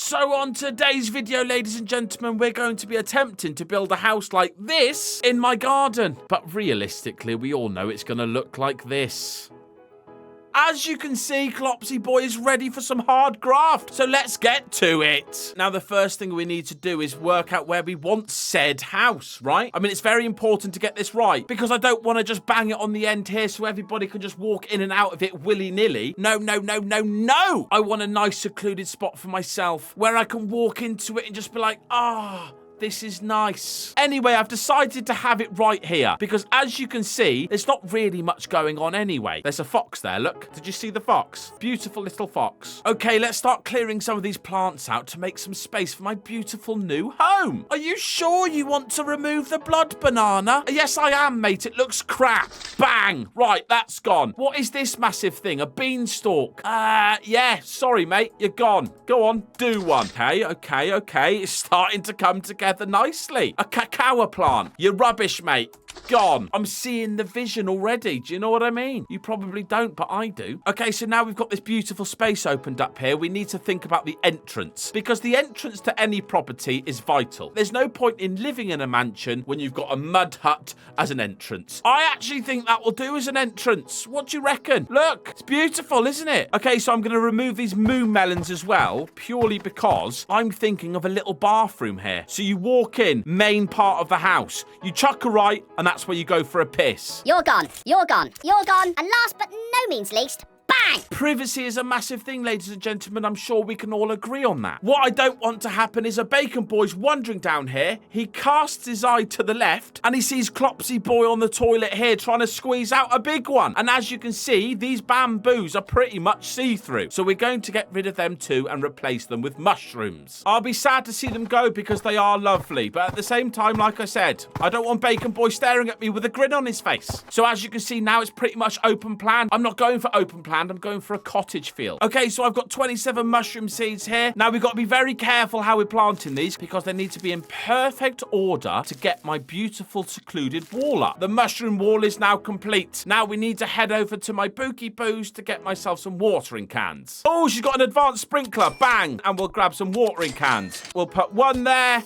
So on today's video, ladies and gentlemen, we're going to be attempting to build a house like this in my garden. But realistically, we all know it's going to look like this. As you can see, Clopsy Boy is ready for some hard graft, so let's get to it. Now, the first thing we need to do is work out where we want said house, right? I mean, it's very important to get this right, because I don't want to just bang it on the end here so everybody can just walk in and out of it willy-nilly. No, no, no, no, no! I want a nice secluded spot for myself, where I can walk into it and just be like, this is nice. Anyway, I've decided to have it right here because as you can see, there's not really much going on anyway. There's a fox there, look. Did you see the fox? Beautiful little fox. Okay, let's start clearing some of these plants out to make some space for my beautiful new home. Are you sure you want to remove the blood banana? Yes, I am, mate. It looks crap. Bang. Right, that's gone. What is this massive thing? A beanstalk? Yeah, sorry, mate. You're gone. Go on, do one. Okay. It's starting to come together nicely. A cacao plant. You're rubbish, mate. Gone. I'm seeing the vision already. Do you know what I mean? You probably don't, but I do. Okay, so now we've got this beautiful space opened up here. We need to think about the entrance because the entrance to any property is vital. There's no point in living in a mansion when you've got a mud hut as an entrance. I actually think that will do as an entrance. What do you reckon? Look, it's beautiful, isn't it? Okay, so I'm going to remove these moon melons as well, purely because I'm thinking of a little bathroom here. So you walk in, main part of the house. You chuck a right, and that's where you go for a piss. You're gone. And last but no means least, bang! Privacy is a massive thing, ladies and gentlemen. I'm sure we can all agree on that. What I don't want to happen is a bacon boy's wandering down here. He casts his eye to the left and he sees Clopsy Boy on the toilet here trying to squeeze out a big one. And as you can see, these bamboos are pretty much see-through. So we're going to get rid of them too and replace them with mushrooms. I'll be sad to see them go because they are lovely. But at the same time, like I said, I don't want Bacon Boy staring at me with a grin on his face. So as you can see now, it's pretty much open plan. I'm not going for open plan. I'm going for a cottage feel. Okay, so I've got 27 mushroom seeds here. Now, we've got to be very careful how we're planting these because they need to be in perfect order to get my beautiful secluded wall up. The mushroom wall is now complete. Now, we need to head over to my Bookie Boos to get myself some watering cans. Oh, she's got an advanced sprinkler. Bang! And we'll grab some watering cans. We'll put one there.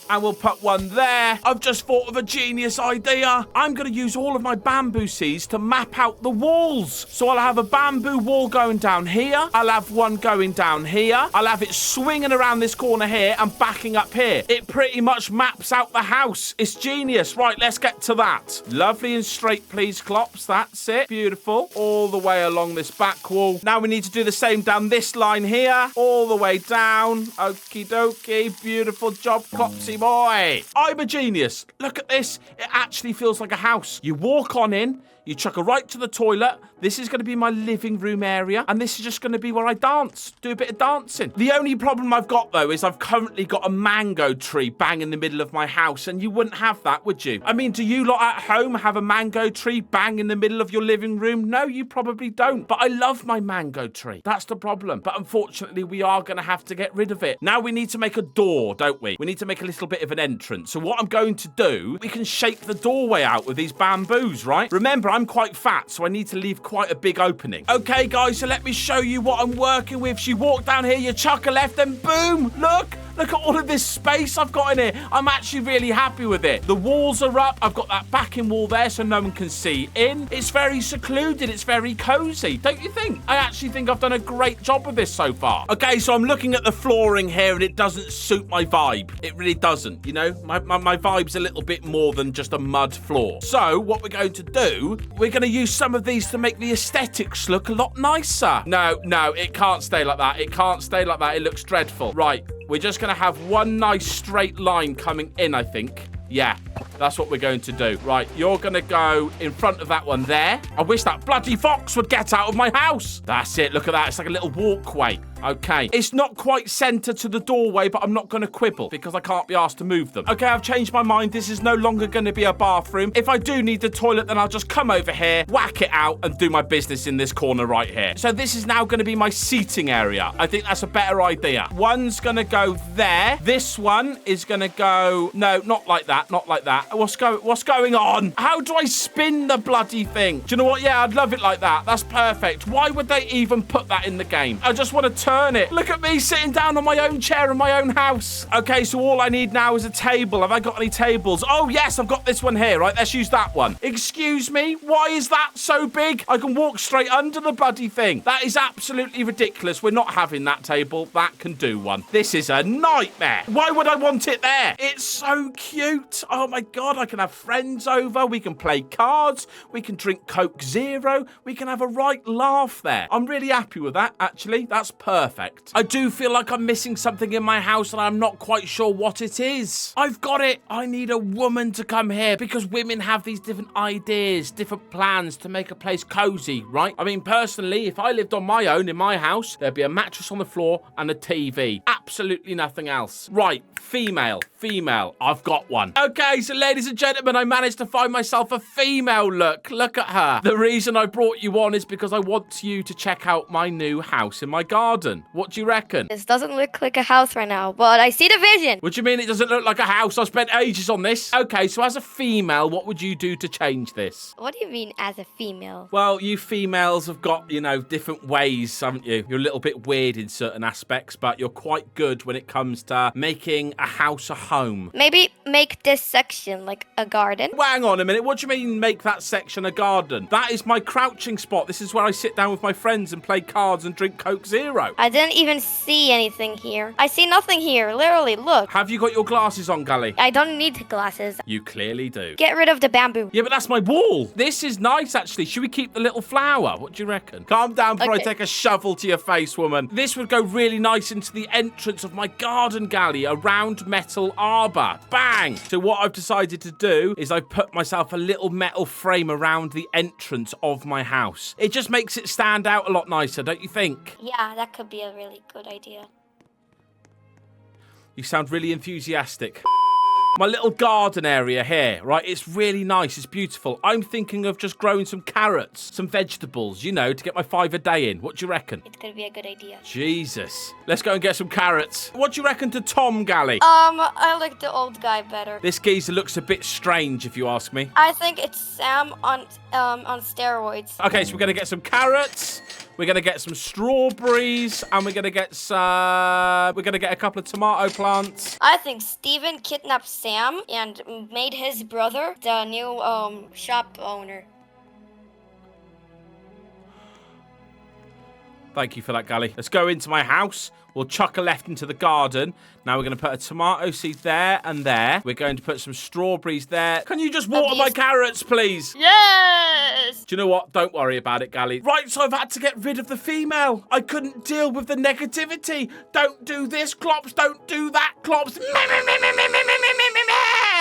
And we'll put one there. I've just thought of a genius idea. I'm going to use all of my bamboo seeds to map out the walls. So I'll have a bamboo wall going down here. I'll have one going down here. I'll have it swinging around this corner here and backing up here. It pretty much maps out the house. It's genius. Right, let's get to that. Lovely and straight, please, Clops. That's it. Beautiful. All the way along this back wall. Now we need to do the same down this line here. All the way down. Okie dokie. Beautiful job, Clopsy Boy. I'm a genius. Look at this. It actually feels like a house. You walk on in. You chuck a right to the toilet. This is going to be my living room area. And this is just going to be where I dance. Do a bit of dancing. The only problem I've got, though, is I've currently got a mango tree bang in the middle of my house. And you wouldn't have that, would you? I mean, do you lot at home have a mango tree bang in the middle of your living room? No, you probably don't. But I love my mango tree. That's the problem. But unfortunately, we are going to have to get rid of it. Now we need to make a door, don't we? We need to make a little bit of an entrance. So what I'm going to do, we can shape the doorway out with these bamboos, right? Remember, I'm quite fat, so I need to leave quite a big opening. Okay, guys, so let me show you what I'm working with. She walked down here, you chuck a left, and boom, look at all of this space I've got in here. I'm actually really happy with it. The walls are up. I've got that backing wall there so no one can see in. It's very secluded. It's very cozy, don't you think? I actually think I've done a great job with this so far. Okay, so I'm looking at the flooring here and it doesn't suit my vibe. It really doesn't, you know? My vibe's a little bit more than just a mud floor. So what we're going to do, we're going to use some of these to make the aesthetics look a lot nicer. No, it can't stay like that. It can't stay like that. It looks dreadful. Right. We're just going to have one nice straight line coming in, I think. Yeah, that's what we're going to do. Right, you're going to go in front of that one there. I wish that bloody fox would get out of my house. That's it. Look at that. It's like a little walkway. Okay. It's not quite centre to the doorway, but I'm not going to quibble because I can't be asked to move them. Okay, I've changed my mind. This is no longer going to be a bathroom. If I do need the toilet, then I'll just come over here, whack it out, and do my business in this corner right here. So this is now going to be my seating area. I think that's a better idea. One's going to go there. This one is going to go... No, not like that. Not like that. What's going on? How do I spin the bloody thing? Do you know what? Yeah, I'd love it like that. That's perfect. Why would they even put that in the game? I just want to turn it. Look at me sitting down on my own chair in my own house. Okay, so all I need now is a table. Have I got any tables? Oh, yes, I've got this one here. Right, let's use that one. Excuse me? Why is that so big? I can walk straight under the bloody thing. That is absolutely ridiculous. We're not having that table. That can do one. This is a nightmare. Why would I want it there? It's so cute. Oh, my God. I can have friends over. We can play cards. We can drink Coke Zero. We can have a right laugh there. I'm really happy with that, actually. That's perfect. I do feel like I'm missing something in my house and I'm not quite sure what it is. I've got it. I need a woman to come here because women have these different ideas, different plans to make a place cozy, right? I mean, personally, if I lived on my own in my house, there'd be a mattress on the floor and a TV. Absolutely nothing else. Right, female. I've got one. Okay, so ladies and gentlemen, I managed to find myself a female look. Look at her. The reason I brought you on is because I want you to check out my new house in my garden. What do you reckon? This doesn't look like a house right now, but I see the vision. What do you mean it doesn't look like a house? I spent ages on this. Okay, so as a female, what would you do to change this? What do you mean as a female? Well, you females have got, you know, different ways, haven't you? You're a little bit weird in certain aspects, but you're quite good when it comes to making a house a home. Maybe make this section like a garden. Well, hang on a minute. What do you mean make that section a garden? That is my crouching spot. This is where I sit down with my friends and play cards and drink Coke Zero. I didn't even see anything here. I see nothing here. Literally, look. Have you got your glasses on, Gally? I don't need glasses. You clearly do. Get rid of the bamboo. Yeah, but that's my wall. This is nice, actually. Should we keep the little flower? What do you reckon? Calm down before I take a shovel to your face, woman. This would go really nice into the entrance of my garden, Gally, a round metal arbor. Bang! So what I've decided to do is I've put myself a little metal frame around the entrance of my house. It just makes it stand out a lot nicer, don't you think? Yeah, that could be a really good idea. You sound really enthusiastic. My little garden area here, right? It's really nice. It's beautiful. I'm thinking of just growing some carrots, some vegetables, you know, to get my 5 a day in. What do you reckon? It could be a good idea. Jesus. Let's go and get some carrots. What do you reckon to Tom, Gally? I like the old guy better. This geezer looks a bit strange, if you ask me. I think it's Sam on steroids. Okay, so we're going to get some carrots. We're going to get some strawberries. And we're going to get a couple of tomato plants. I think Steven kidnapped Sam and made his brother the new shop owner. Thank you for that, Gally. Let's go into my house. We'll chuck a left into the garden. Now we're going to put a tomato seed there and there. We're going to put some strawberries there. Can you just water my carrots, please? Yes! Do you know what? Don't worry about it, Gally. Right, so I've had to get rid of the female. I couldn't deal with the negativity. Don't do this, Clops. Don't do that, Clops.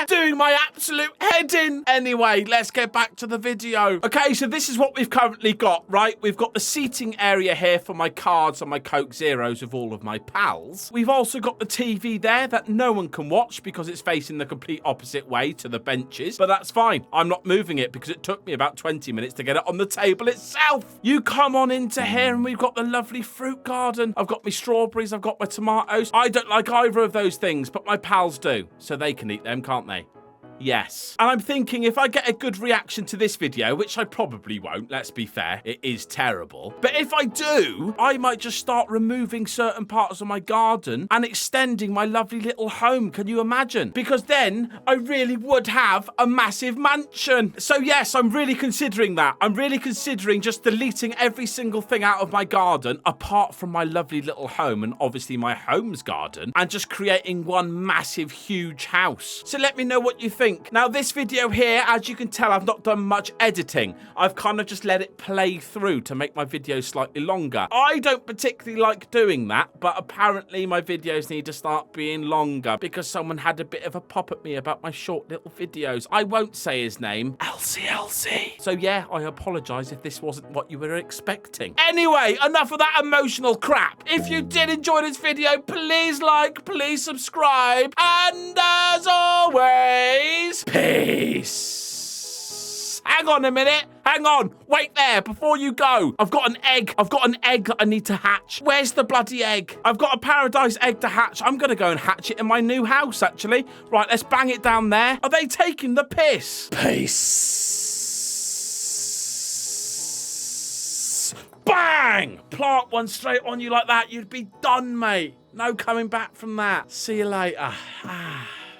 Doing my absolute head in. Anyway, let's get back to the video. Okay, so this is what we've currently got, right? We've got the seating area here for my cards and my Coke Zeros of all of my pals. We've also got the TV there that no one can watch because it's facing the complete opposite way to the benches, but that's fine. I'm not moving it because it took me about 20 minutes to get it on the table itself. You come on into here and we've got the lovely fruit garden. I've got my strawberries, I've got my tomatoes. I don't like either of those things, but my pals do, so they can eat them, can't they? Yes. And I'm thinking if I get a good reaction to this video, which I probably won't, let's be fair, it is terrible. But if I do, I might just start removing certain parts of my garden and extending my lovely little home. Can you imagine? Because then I really would have a massive mansion. So yes, I'm really considering that. I'm really considering just deleting every single thing out of my garden, apart from my lovely little home and obviously my home's garden, and just creating one massive, huge house. So let me know what you think. Now, this video here, as you can tell, I've not done much editing. I've kind of just let it play through to make my videos slightly longer. I don't particularly like doing that, but apparently my videos need to start being longer because someone had a bit of a pop at me about my short little videos. I won't say his name. Elsie. So yeah, I apologize if this wasn't what you were expecting. Anyway, enough of that emotional crap. If you did enjoy this video, please like, please subscribe, and as always, peace. Hang on a minute. Hang on. Wait there before you go. I've got an egg. I've got an egg that I need to hatch. Where's the bloody egg? I've got a paradise egg to hatch. I'm going to go and hatch it in my new house, actually. Right, let's bang it down there. Are they taking the piss? Peace. bang! Plant one straight on you like that. You'd be done, mate. No coming back from that. See you later.